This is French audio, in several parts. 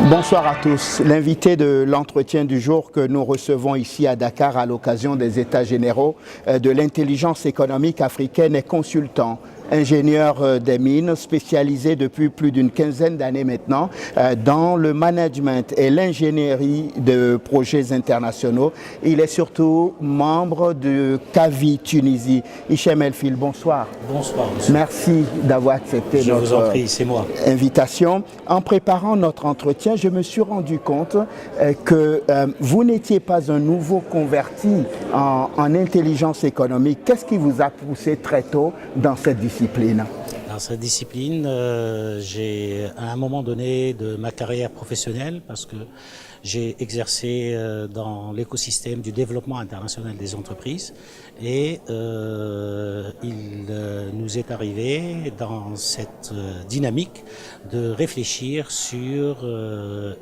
Bonsoir à tous. L'invité de l'entretien du jour que nous recevons ici à Dakar à l'occasion des États généraux de l'intelligence économique africaine est consultant, ingénieur des mines, spécialisé depuis plus d'une quinzaine d'années maintenant dans le management et l'ingénierie de projets internationaux. Il est surtout membre de CAVI Tunisie. Hichem El Fil, bonsoir. Bonsoir, monsieur. Merci d'avoir accepté Je vous en prie, c'est moi. Invitation. En préparant notre entretien, je me suis rendu compte que vous n'étiez pas un nouveau converti en intelligence économique. Qu'est-ce qui vous a poussé très tôt dans cette discipline? Dans cette discipline, j'ai à un moment donné de ma carrière professionnelle, parce que j'ai exercé dans l'écosystème du développement international des entreprises, et il nous est arrivé dans cette dynamique de réfléchir sur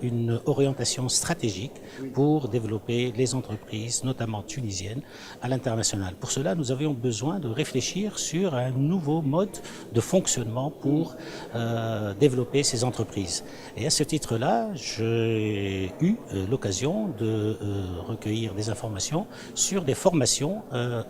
une orientation stratégique pour développer les entreprises, notamment tunisiennes, à l'international. Pour cela, nous avions besoin de réfléchir sur un nouveau mode de fonctionnement pour développer ces entreprises. Et à ce titre-là, j'ai eu l'occasion de recueillir des informations sur des formations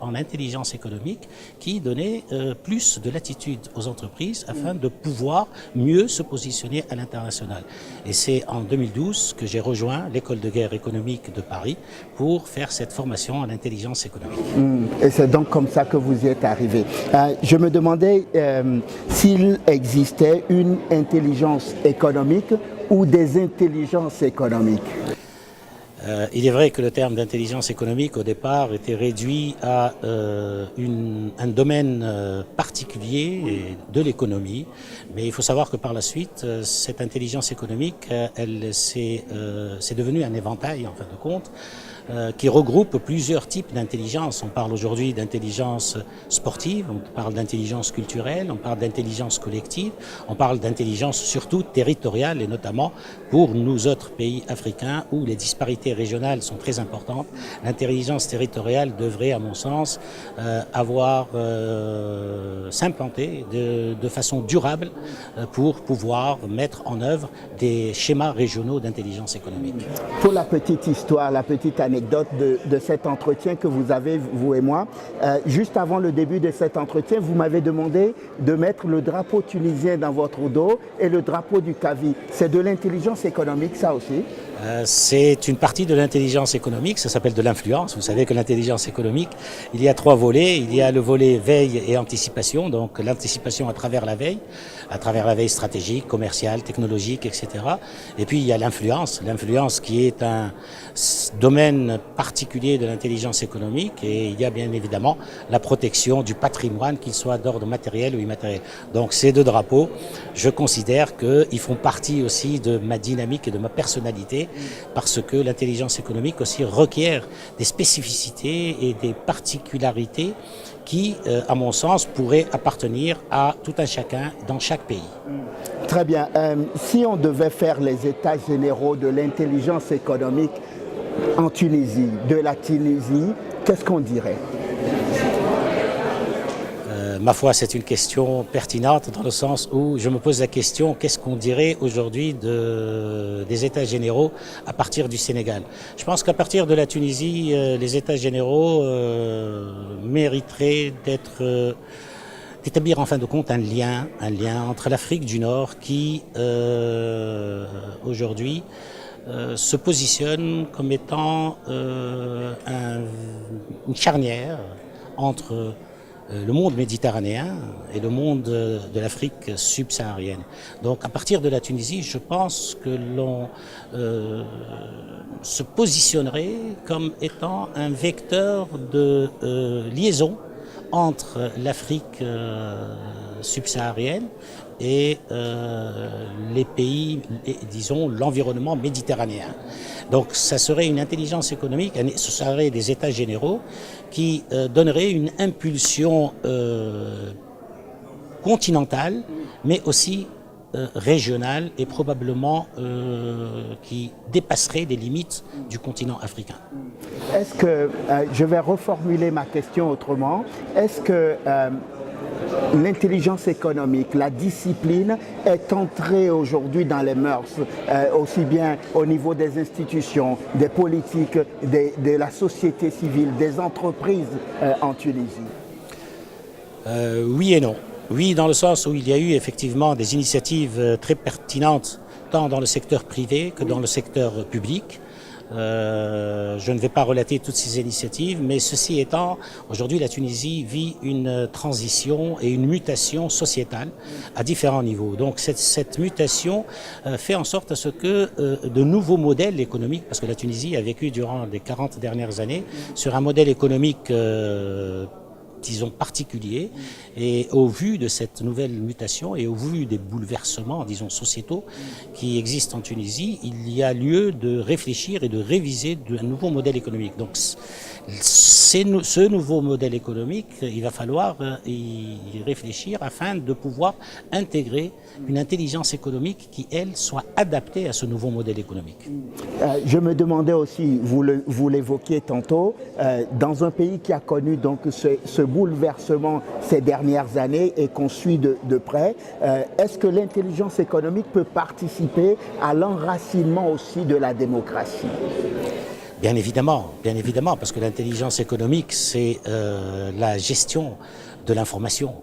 en intelligence économique qui donnaient plus de latitude aux entreprises afin de pouvoir mieux se positionner à l'international. Et c'est en 2012 que j'ai rejoint l'école de guerre économique de Paris pour faire cette formation en intelligence économique. Et c'est donc comme ça que vous y êtes arrivé. Je me demandais s'il existait une intelligence économique ou des intelligences économiques. Il est vrai que le terme d'intelligence économique au départ était réduit à un domaine particulier de l'économie, mais il faut savoir que par la suite, cette intelligence économique, c'est devenu un éventail en fin de compte, qui regroupe plusieurs types d'intelligence. On parle aujourd'hui d'intelligence sportive, on parle d'intelligence culturelle, on parle d'intelligence collective, on parle d'intelligence surtout territoriale, et notamment pour nous autres pays africains où les disparités régionales sont très importantes. L'intelligence territoriale devrait, à mon sens, s'implanter de façon durable pour pouvoir mettre en œuvre des schémas régionaux d'intelligence économique. Pour la petite histoire, la petite anecdote de cet entretien que vous avez, vous et moi, juste avant le début de cet entretien, vous m'avez demandé de mettre le drapeau tunisien dans votre dos et le drapeau du CAVI. C'est de l'intelligence économique, ça aussi? C'est une partie de l'intelligence économique, ça s'appelle de l'influence. Vous savez que l'intelligence économique, il y a trois volets. Il y a le volet veille et anticipation, donc l'anticipation à travers la veille stratégique, commerciale, technologique, etc. Et puis il y a l'influence qui est un domaine particulier de l'intelligence économique, et il y a bien évidemment la protection du patrimoine, qu'il soit d'ordre matériel ou immatériel. Donc ces deux drapeaux, je considère qu'ils font partie aussi de ma dynamique et de ma personnalité, parce que l'intelligence économique aussi requiert des spécificités et des particularités qui, à mon sens, pourraient appartenir à tout un chacun dans chaque pays. Très bien. Si on devait faire les états généraux de l'intelligence économique en Tunisie, de la Tunisie, qu'est-ce qu'on dirait ? Ma foi, c'est une question pertinente dans le sens où je me pose la question, qu'est-ce qu'on dirait aujourd'hui des États généraux à partir du Sénégal? Je pense qu'à partir de la Tunisie, les États généraux mériteraient d'établir en fin de compte un lien entre l'Afrique du Nord qui, aujourd'hui, se positionne comme étant une charnière entre le monde méditerranéen et le monde de l'Afrique subsaharienne. Donc à partir de la Tunisie, je pense que l'on se positionnerait comme étant un vecteur de liaison entre l'Afrique subsaharienne et les pays, disons, l'environnement méditerranéen. Donc ça serait une intelligence économique, ce serait des États généraux qui donneraient une impulsion continentale, mais aussi régional et probablement qui dépasserait les limites du continent africain. Est-ce que, je vais reformuler ma question autrement, est-ce que l'intelligence économique, la discipline est entrée aujourd'hui dans les mœurs, aussi bien au niveau des institutions, des politiques, de la société civile, des entreprises en Tunisie? Oui et non. Oui, dans le sens où il y a eu effectivement des initiatives très pertinentes, tant dans le secteur privé que dans le secteur public. Je ne vais pas relater toutes ces initiatives, mais ceci étant, aujourd'hui la Tunisie vit une transition et une mutation sociétale à différents niveaux. Donc cette mutation fait en sorte à ce que de nouveaux modèles économiques, parce que la Tunisie a vécu durant les 40 dernières années sur un modèle économique disons particulier, et au vu de cette nouvelle mutation et au vu des bouleversements, disons sociétaux qui existent en Tunisie, il y a lieu de réfléchir et de réviser un nouveau modèle économique. Donc ce nouveau modèle économique, il va falloir y réfléchir afin de pouvoir intégrer une intelligence économique qui, elle, soit adaptée à ce nouveau modèle économique. Je me demandais aussi, vous l'évoquiez tantôt, dans un pays qui a connu donc ce bouleversement ces dernières années et qu'on suit de près, est-ce que l'intelligence économique peut participer à l'enracinement aussi de la démocratie? Bien évidemment, parce que l'intelligence économique, c'est la gestion de l'information.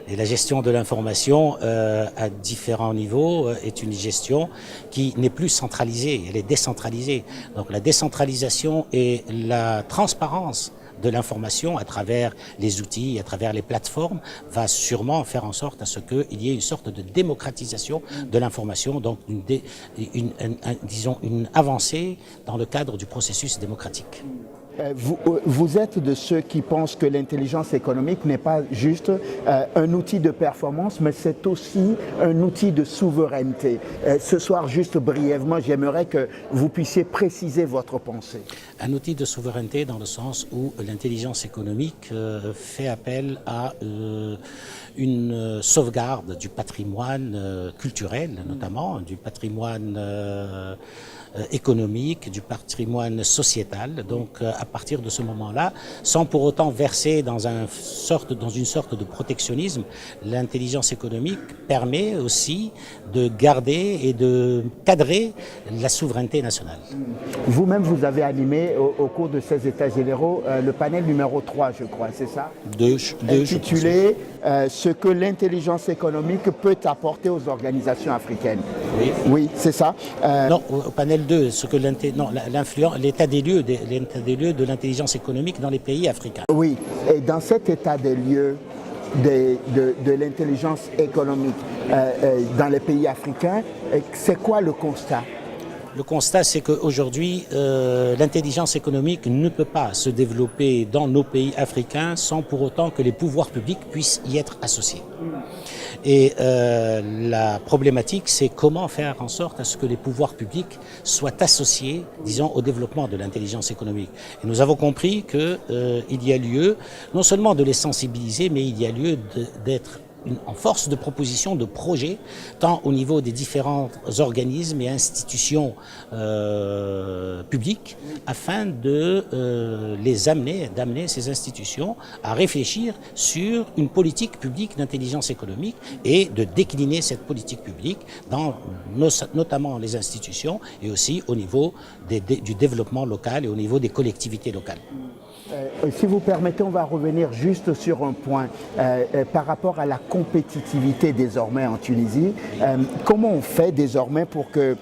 Et la gestion de l'information à différents niveaux est une gestion qui n'est plus centralisée, elle est décentralisée. Donc la décentralisation et la transparence de l'information à travers les outils, à travers les plateformes, va sûrement faire en sorte à ce qu'il y ait une sorte de démocratisation de l'information, donc disons une avancée dans le cadre du processus démocratique. Vous êtes de ceux qui pensent que l'intelligence économique n'est pas juste un outil de performance, mais c'est aussi un outil de souveraineté. Ce soir, juste brièvement, j'aimerais que vous puissiez préciser votre pensée. Un outil de souveraineté dans le sens où l'intelligence économique fait appel à une sauvegarde du patrimoine culturel, notamment, du patrimoine économique, du patrimoine sociétal. Donc à partir de ce moment-là, sans pour autant verser dans une sorte de protectionnisme, l'intelligence économique permet aussi de garder et de cadrer la souveraineté nationale. Vous-même, vous avez animé au cours de ces États généraux le panel numéro 3, je crois, c'est ça? Intitulé ce que l'intelligence économique peut apporter aux organisations africaines. Oui, oui, c'est ça. Non, au panel 2, l'état des lieux de l'intelligence économique dans les pays africains. Oui, et dans cet état des lieux de l'intelligence économique dans les pays africains, c'est quoi le constat? Le constat, c'est qu'aujourd'hui, l'intelligence économique ne peut pas se développer dans nos pays africains sans pour autant que les pouvoirs publics puissent y être associés. Et la problématique, c'est comment faire en sorte à ce que les pouvoirs publics soient associés, disons, au développement de l'intelligence économique. Et nous avons compris qu'il y a lieu non seulement de les sensibiliser, mais il y a lieu d'être en force de proposition, de projet, tant au niveau des différents organismes et institutions publiques, afin de d'amener ces institutions à réfléchir sur une politique publique d'intelligence économique et de décliner cette politique publique dans notamment les institutions et aussi au niveau du développement local et au niveau des collectivités locales. Si vous permettez, on va revenir juste sur un point par rapport à la compétitivité désormais en Tunisie. Comment on fait désormais pour que,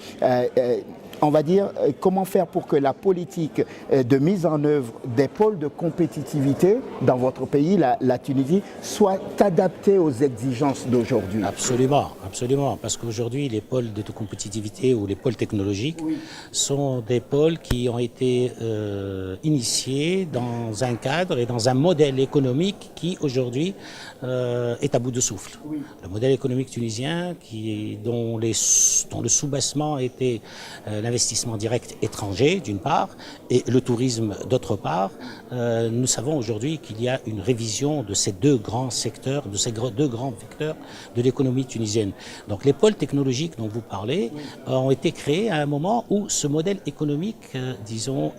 on va dire, comment faire pour que la politique de mise en œuvre des pôles de compétitivité dans votre pays, la Tunisie, soit adaptée aux exigences d'aujourd'hui? Absolument, absolument, parce qu'aujourd'hui les pôles de compétitivité ou les pôles technologiques sont des pôles qui ont été initiés dans un cadre et dans un modèle économique qui aujourd'hui est à bout de souffle. Oui. Le modèle économique tunisien dont le soubassement était l'investissement l'investissement direct étranger d'une part et le tourisme d'autre part, nous savons aujourd'hui qu'il y a une révision de ces deux grands secteurs, de ces deux grands vecteurs de l'économie tunisienne. Donc les pôles technologiques dont vous parlez ont été créés à un moment où ce modèle économique, disons,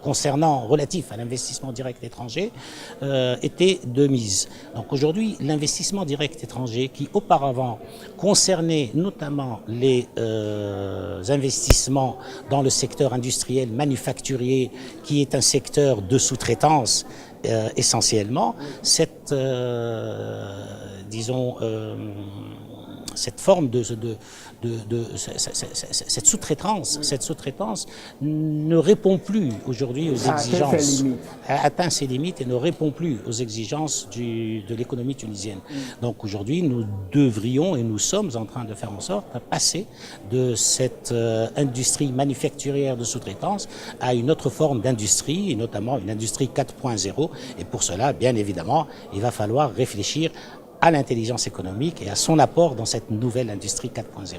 relatif à l'investissement direct étranger, était de mise. Donc aujourd'hui, l'investissement direct étranger qui auparavant concernait notamment les investissements dans le secteur industriel manufacturier, qui est un secteur de sous-traitance essentiellement, cette forme cette sous-traitance ne répond plus aujourd'hui aux exigences, atteint ses limites et ne répond plus aux exigences de l'économie tunisienne. Donc aujourd'hui, nous devrions et nous sommes en train de faire en sorte de passer de cette industrie manufacturière de sous-traitance à une autre forme d'industrie, et notamment une industrie 4.0. Et pour cela, bien évidemment, il va falloir réfléchir à l'intelligence économique et à son apport dans cette nouvelle industrie 4.0.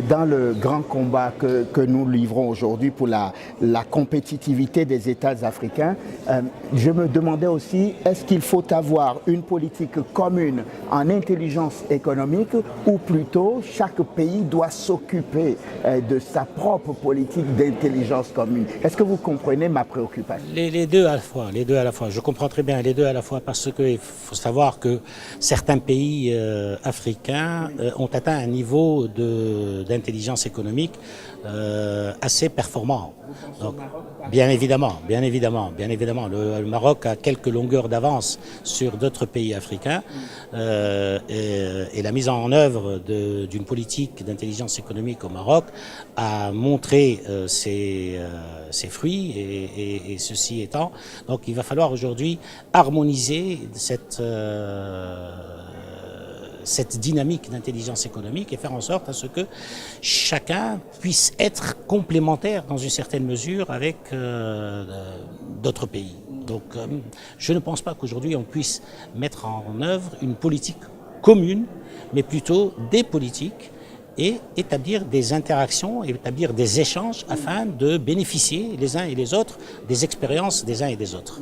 Dans le grand combat que nous livrons aujourd'hui pour la compétitivité des États africains, je me demandais aussi, est-ce qu'il faut avoir une politique commune en intelligence économique ou plutôt chaque pays doit s'occuper de sa propre politique d'intelligence commune? Est-ce que vous comprenez ma préoccupation? Les deux à la fois. Je comprends très bien les deux à la fois parce qu'il faut savoir que certains pays africains ont atteint un niveau d'intelligence économique assez performant. Donc, bien évidemment, le Maroc a quelques longueurs d'avance sur d'autres pays africains et la mise en œuvre d'une politique d'intelligence économique au Maroc a montré ses fruits et ceci étant, donc il va falloir aujourd'hui harmoniser cette dynamique d'intelligence économique et faire en sorte à ce que chacun puisse être complémentaire dans une certaine mesure avec d'autres pays. Donc je ne pense pas qu'aujourd'hui on puisse mettre en œuvre une politique commune, mais plutôt des politiques et établir des interactions, établir des échanges afin de bénéficier les uns et les autres des expériences des uns et des autres.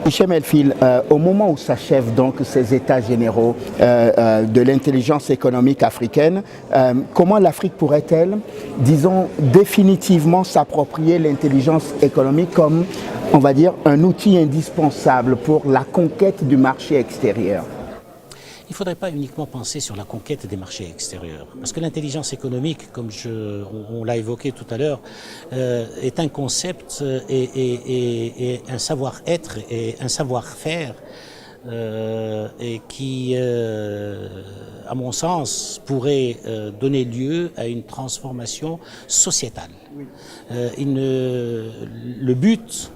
Hichem El Fil, au moment où s'achèvent donc ces états généraux de l'intelligence économique africaine, comment l'Afrique pourrait-elle, disons, définitivement s'approprier l'intelligence économique comme, on va dire, un outil indispensable pour la conquête du marché extérieur? Il ne faudrait pas uniquement penser sur la conquête des marchés extérieurs, parce que l'intelligence économique, comme on l'a évoqué tout à l'heure, est un concept et un savoir-être et un savoir-faire et qui, à mon sens, pourrait donner lieu à une transformation sociétale. Le but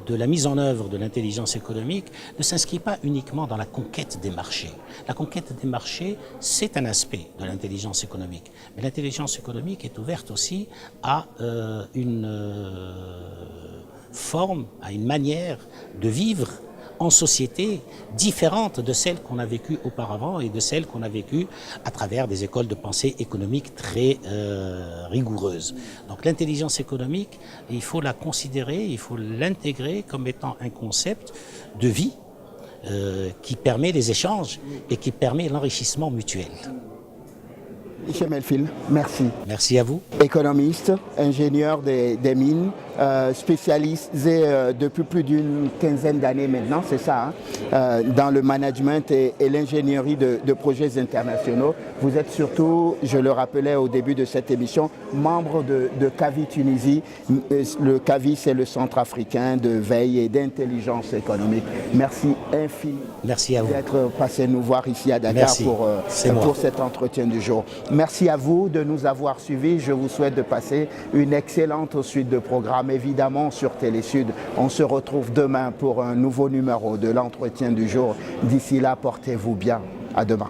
de la mise en œuvre de l'intelligence économique ne s'inscrit pas uniquement dans la conquête des marchés. La conquête des marchés, c'est un aspect de l'intelligence économique. Mais l'intelligence économique est ouverte aussi à une forme, à une manière de vivre en société différente de celle qu'on a vécue auparavant et de celle qu'on a vécue à travers des écoles de pensée économique très rigoureuses. Donc l'intelligence économique, il faut la considérer, il faut l'intégrer comme étant un concept de vie qui permet les échanges et qui permet l'enrichissement mutuel. Hichem El Fil, merci. Merci à vous. Économiste, ingénieur des mines, spécialisé depuis plus d'une quinzaine d'années maintenant, c'est ça, hein, dans le management et l'ingénierie de projets internationaux. Vous êtes surtout, je le rappelais au début de cette émission, membre de CAVI Tunisie. Le CAVI, c'est le Centre africain de veille et d'intelligence économique. Merci infiniment. Merci à vous d'être passé nous voir ici à Dakar pour cet entretien du jour. Merci à vous de nous avoir suivis. Je vous souhaite de passer une excellente suite de programmes, évidemment sur Télésud. On se retrouve demain pour un nouveau numéro de l'entretien du jour. D'ici là, portez-vous bien. À demain.